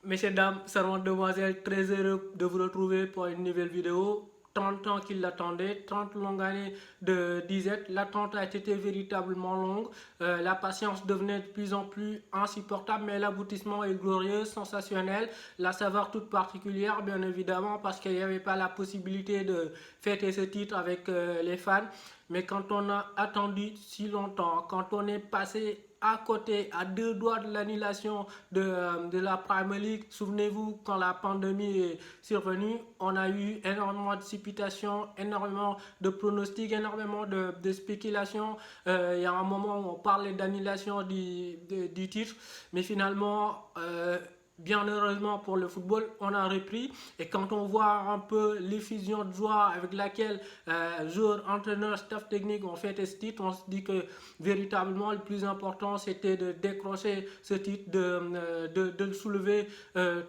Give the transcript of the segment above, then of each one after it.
Messieurs, dames, servantes, demoiselles, très heureux de vous retrouver pour une nouvelle vidéo. 30 ans qu'il l'attendait, 30 longues années de disette. L'attente a été véritablement longue. La patience devenait de plus en plus insupportable, mais l'aboutissement est glorieux, sensationnel. La saveur toute particulière, bien évidemment, parce qu'il n'y avait pas la possibilité de fêter ce titre avec les fans. Mais quand on a attendu si longtemps, quand on est passé à côté, à deux doigts de l'annulation de la Premier League. Souvenez-vous, quand la pandémie est survenue, on a eu énormément de supputations, énormément de pronostics, énormément de spéculations. Il y a un moment où on parlait d'annulation du titre, mais finalement, bien heureusement pour le football, on a repris. Et quand on voit un peu l'effusion de joie avec laquelle joueurs, entraîneurs, staff technique ont fait ce titre, on se dit que véritablement le plus important c'était de décrocher ce titre, de le soulever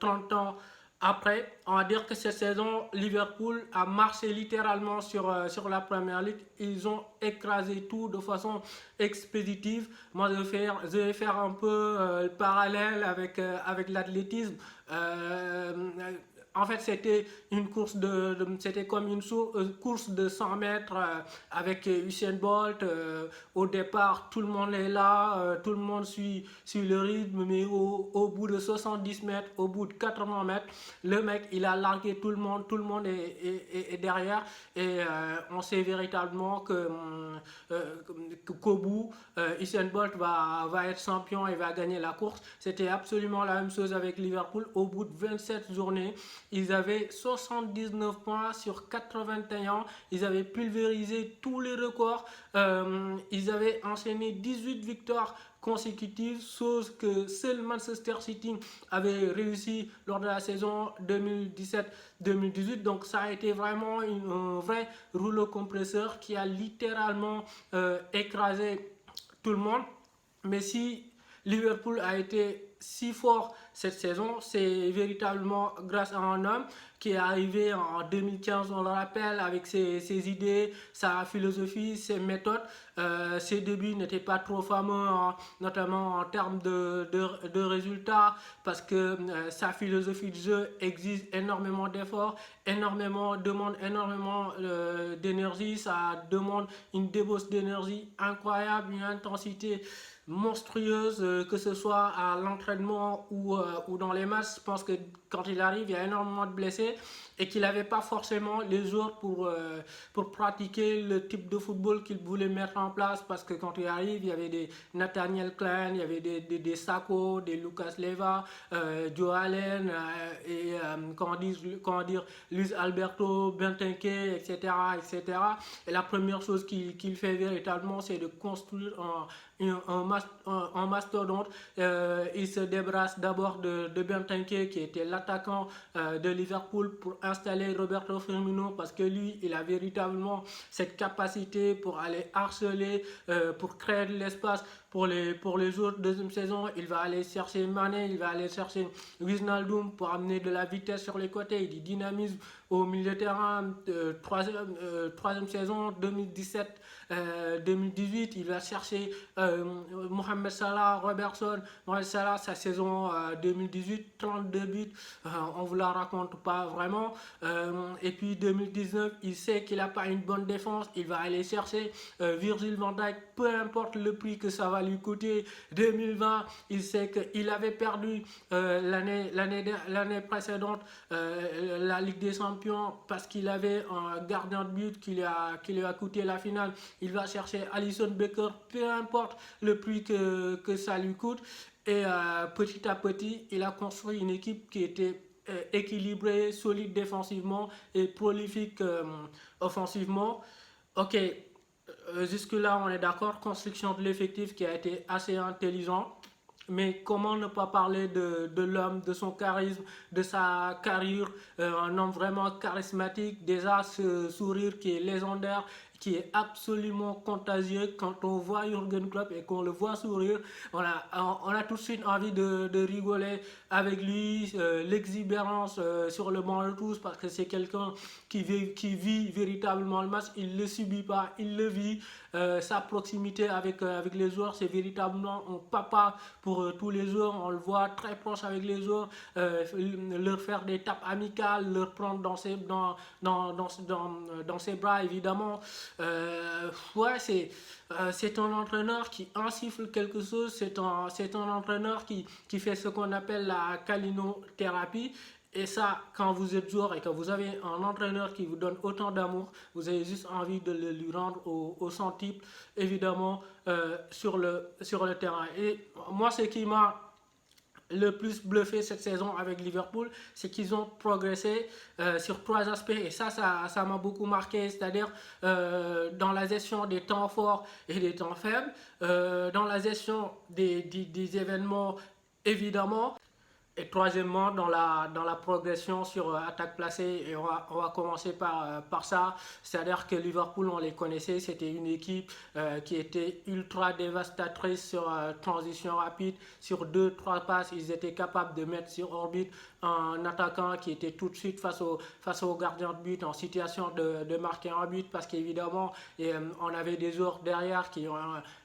30 ans après. On va dire que cette saison, Liverpool a marché littéralement sur la Premier League. Ils ont écrasé tout de façon expéditive. Moi, je vais faire un peu le parallèle avec l'athlétisme. Euh, En fait, c'était une course c'était comme une course de 100 mètres avec Usain Bolt. Au départ, tout le monde est là, tout le monde suit le rythme, mais au bout de 70 mètres, au bout de 80 mètres, le mec, il a largué tout le monde est derrière. Et on sait véritablement qu'au bout, Usain Bolt va être champion et va gagner la course. C'était absolument la même chose avec Liverpool. Au bout de 27 journées, ils avaient 79 points sur 81. Ils avaient pulvérisé tous les records. Ils avaient enchaîné 18 victoires consécutives, chose que seul Manchester City avait réussi lors de la saison 2017-2018. Donc ça a été vraiment un vrai rouleau compresseur qui a littéralement écrasé tout le monde. Mais si Liverpool a été si fort cette saison, c'est véritablement grâce à un homme qui est arrivé en 2015, on le rappelle, avec ses idées, sa philosophie, ses méthodes. Ses débuts n'étaient pas trop fameux, notamment en termes de résultats, parce que sa philosophie de jeu exige énormément d'efforts, demande énormément d'énergie, ça demande une débauche d'énergie incroyable, une intensité monstrueuse, que ce soit à l'entraînement ou dans les matchs. Je pense que quand il arrive, il y a énormément de blessés et qu'il n'avait pas forcément les joueurs pour pratiquer le type de football qu'il voulait mettre en place, parce que quand il arrive, il y avait des Nathaniel Klein, il y avait des Sacco, des Lucas Leiva, Joe Allen comment dire, Luis Alberto Benteke, etc., etc. Et la première chose qu'il fait véritablement, c'est de construire un mastodonte. Il se débarrasse d'abord de Benteke, qui était l'attaquant de Liverpool, pour installer Roberto Firmino, parce que lui, il a véritablement cette capacité pour aller harceler, pour créer de l'espace pour les autres. Deuxième saison, il va aller chercher Mané, il va aller chercher Wijnaldum pour amener de la vitesse sur les côtés et du dynamisme au milieu de terrain. Troisième saison, 2017-2018, il va chercher Mohamed Salah, Robertson. Mohamed Salah, sa saison 2018, 32 buts, on ne vous la raconte pas vraiment. Et puis 2019, il sait qu'il n'a pas une bonne défense, il va aller chercher Virgil van Dijk, peu importe le prix que ça va lui coûter. 2020, il sait qu'il avait perdu l'année précédente la Ligue des Champions, parce qu'il avait un gardien de but qui lui a coûté la finale. Il va chercher Alisson Becker, peu importe le prix que ça lui coûte. Et petit à petit, il a construit une équipe qui était équilibrée, solide défensivement et prolifique offensivement. Ok, jusque-là, on est d'accord, construction de l'effectif qui a été assez intelligent. Mais comment ne pas parler de l'homme, de son charisme, de sa carrure, un homme vraiment charismatique, déjà ce sourire qui est légendaire, qui est absolument contagieux. Quand on voit Jürgen Klopp et qu'on le voit sourire, on a tout de suite envie de rigoler avec lui. L'exubérance sur le banc de tous, parce que c'est quelqu'un qui vit véritablement le match, il ne le subit pas, il le vit. sa proximité avec les joueurs, c'est véritablement un papa pour tous les joueurs. On le voit très proche avec les joueurs, leur faire des tapes amicales, leur prendre dans ses bras, évidemment. Ouais, c'est un entraîneur qui insuffle quelque chose, c'est un entraîneur qui fait ce qu'on appelle la calinothérapie. Et ça, quand vous êtes joueur et que vous avez un entraîneur qui vous donne autant d'amour, vous avez juste envie de le lui rendre au centuple, évidemment, sur le terrain. Et moi, ce qui m'a le plus bluffé cette saison avec Liverpool, c'est qu'ils ont progressé sur trois aspects et ça m'a beaucoup marqué, c'est-à-dire dans la gestion des temps forts et des temps faibles, dans la gestion des événements évidemment, et troisièmement, dans la progression sur attaque placée, et on va commencer par ça, c'est-à-dire que Liverpool, on les connaissait, c'était une équipe qui était ultra dévastatrice sur transition rapide, sur deux, trois passes, ils étaient capables de mettre sur orbite un attaquant qui était tout de suite face au gardien de but en situation de marquer un but, parce qu'évidemment, on avait des joueurs derrière qui ont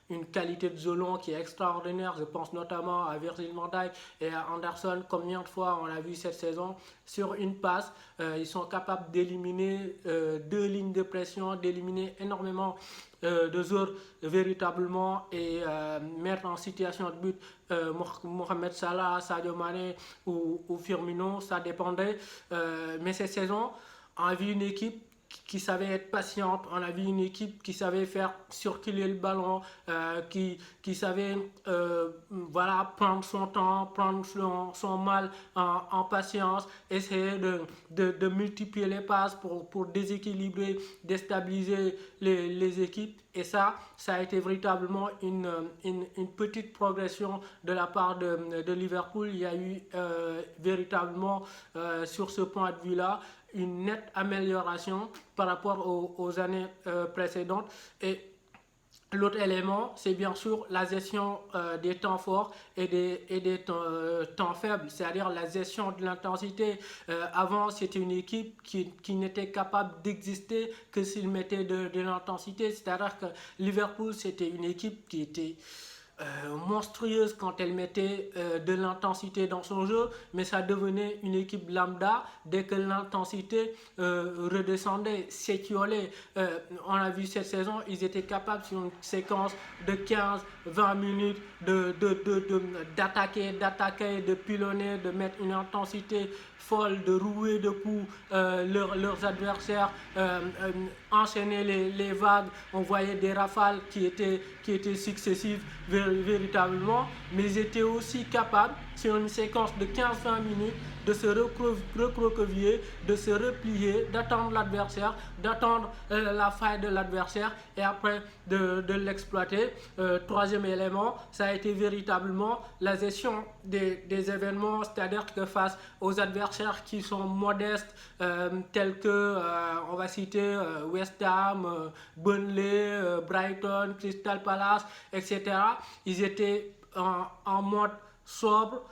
une qualité de jeu long qui est extraordinaire. Je pense notamment à Virgil van Dijk et à Anderson. Combien de fois on a vu cette saison sur une passe, ils sont capables d'éliminer deux lignes de pression, d'éliminer énormément de joueurs véritablement et mettre en situation de but Mohamed Salah, Sadio Mane ou Firmino, ça dépendait. Mais cette saison, on a vu une équipe qui savait être patiente, on a vu une équipe qui savait faire circuler le ballon, qui savait voilà, prendre son temps, prendre son mal en patience, essayer de multiplier les passes pour déséquilibrer, déstabiliser les équipes. Et ça a été véritablement une petite progression de la part de Liverpool. Il y a eu véritablement sur ce point de vue-là une nette amélioration par rapport aux années précédentes. Et l'autre élément, c'est bien sûr la gestion des temps forts et des temps faibles, c'est-à-dire la gestion de l'intensité. Avant, c'était une équipe qui n'était capable d'exister que s'il mettait de l'intensité, c'est-à-dire que Liverpool, c'était une équipe qui était monstrueuse quand elle mettait de l'intensité dans son jeu, mais ça devenait une équipe lambda dès que l'intensité redescendait, s'étiolait. On a vu cette saison, ils étaient capables sur une séquence de 15-20 minutes d'attaquer, de pilonner, de mettre une intensité folle, de rouer de coups leurs adversaires, enchaîner les vagues. On voyait des rafales qui étaient successives véritablement, mais ils étaient aussi capables, sur une séquence de 15-20 minutes, de se recroqueviller, de se replier, d'attendre l'adversaire, d'attendre la faille de l'adversaire et après de l'exploiter. Troisième élément, ça a été véritablement la gestion des événements, c'est-à-dire que face aux adversaires qui sont modestes, tels que, on va citer West Ham, Burnley, Brighton, Crystal Palace, etc. Ils étaient en mode sobre,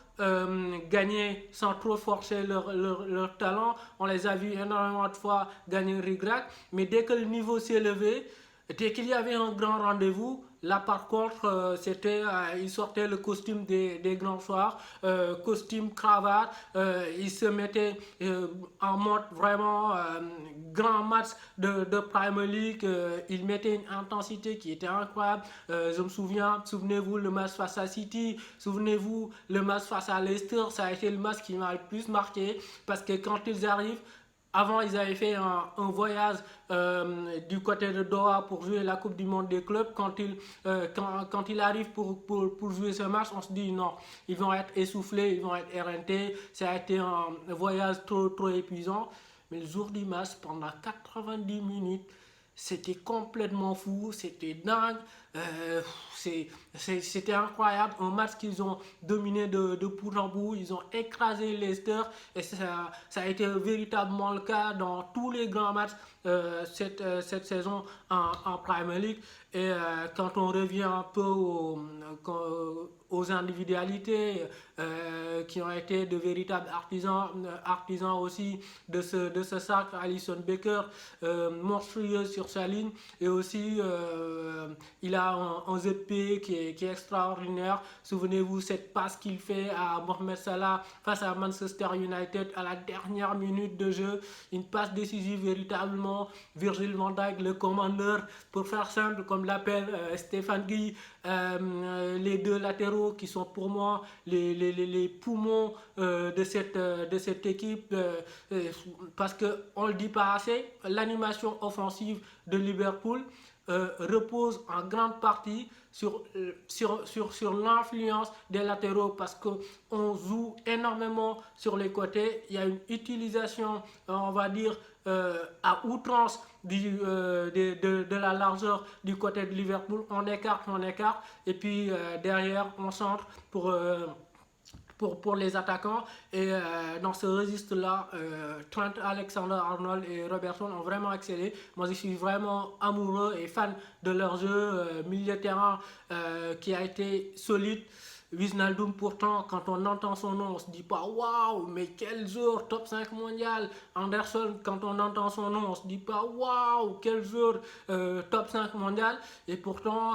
gagner sans trop forcer leur talent. On les a vus énormément de fois gagner rigrac, mais dès que le niveau s'est élevé, dès qu'il y avait un grand rendez-vous, là par contre, ils sortaient le costume des grands soirs, costume, cravate, ils se mettaient en mode vraiment grand match de Premier League, ils mettaient une intensité qui était incroyable. Je me souviens, souvenez-vous le match face à City, souvenez-vous le match face à Leicester, ça a été le match qui m'a le plus marqué parce que quand ils arrivent, avant, ils avaient fait un voyage du côté de Doha pour jouer la Coupe du Monde des clubs. Quand ils arrivent pour jouer ce match, on se dit non, ils vont être essoufflés, ils vont être éreintés. Ça a été un voyage trop épuisant. Mais le jour du match, pendant 90 minutes, c'était complètement fou, c'était dingue. C'était incroyable, un match qu'ils ont dominé de bout en bout, ils ont écrasé Leicester et ça a été véritablement le cas dans tous les grands matchs cette saison en Premier League. Et quand on revient un peu aux individualités qui ont été de véritables artisans aussi de ce sacre, Alisson Becker, monstrueux sur sa ligne, et aussi il a un ZP qui est extraordinaire. Souvenez-vous cette passe qu'il fait à Mohamed Salah face à Manchester United à la dernière minute de jeu, une passe décisive véritablement. Virgil van Dijk, le commandeur, pour faire simple, comme l'appelle Stéphane Guy, les deux latéraux qui sont pour moi les poumons de cette équipe, parce qu'on ne le dit pas assez, l'animation offensive de Liverpool repose en grande partie sur l'influence des latéraux, parce qu'on joue énormément sur les côtés. Il y a une utilisation, on va dire, à outrance de la largeur du côté de Liverpool. On écarte, et puis derrière, on centre pour les attaquants. Et dans ce registre-là, Trent Alexander-Arnold et Robertson ont vraiment excellé. Moi, je suis vraiment amoureux et fan de leur jeu, milieu de terrain qui a été solide. Wijnaldum, pourtant, quand on entend son nom, on se dit pas waouh, mais quel joueur, top 5 mondial. Anderson, quand on entend son nom, on se dit pas waouh, quel joueur, top 5 mondial. Et pourtant,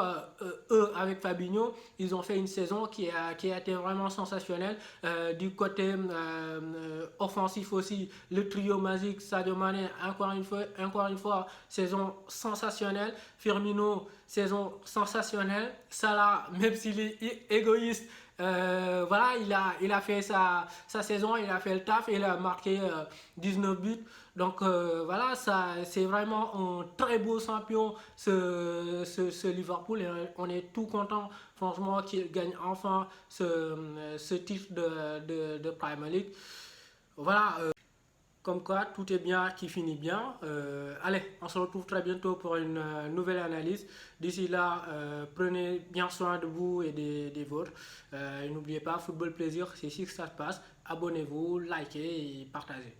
eux, avec Fabinho, ils ont fait une saison qui a été vraiment sensationnelle. Du côté offensif aussi, le trio magique, Sadio Mané, encore une fois, saison sensationnelle. Firmino, saison sensationnelle. Salah, même s'il est égoïste, voilà, il a fait sa saison, il a fait le taf, il a marqué 19 buts. Donc voilà, c'est vraiment un très beau champion, ce Liverpool, et on est tout content, franchement, qu'il gagne enfin ce titre de Premier League. Voilà. Comme quoi, tout est bien qui finit bien. Allez, on se retrouve très bientôt pour une nouvelle analyse. D'ici là, prenez bien soin de vous et des vôtres. N'oubliez pas, football plaisir, c'est ici que ça se passe. Abonnez-vous, likez et partagez.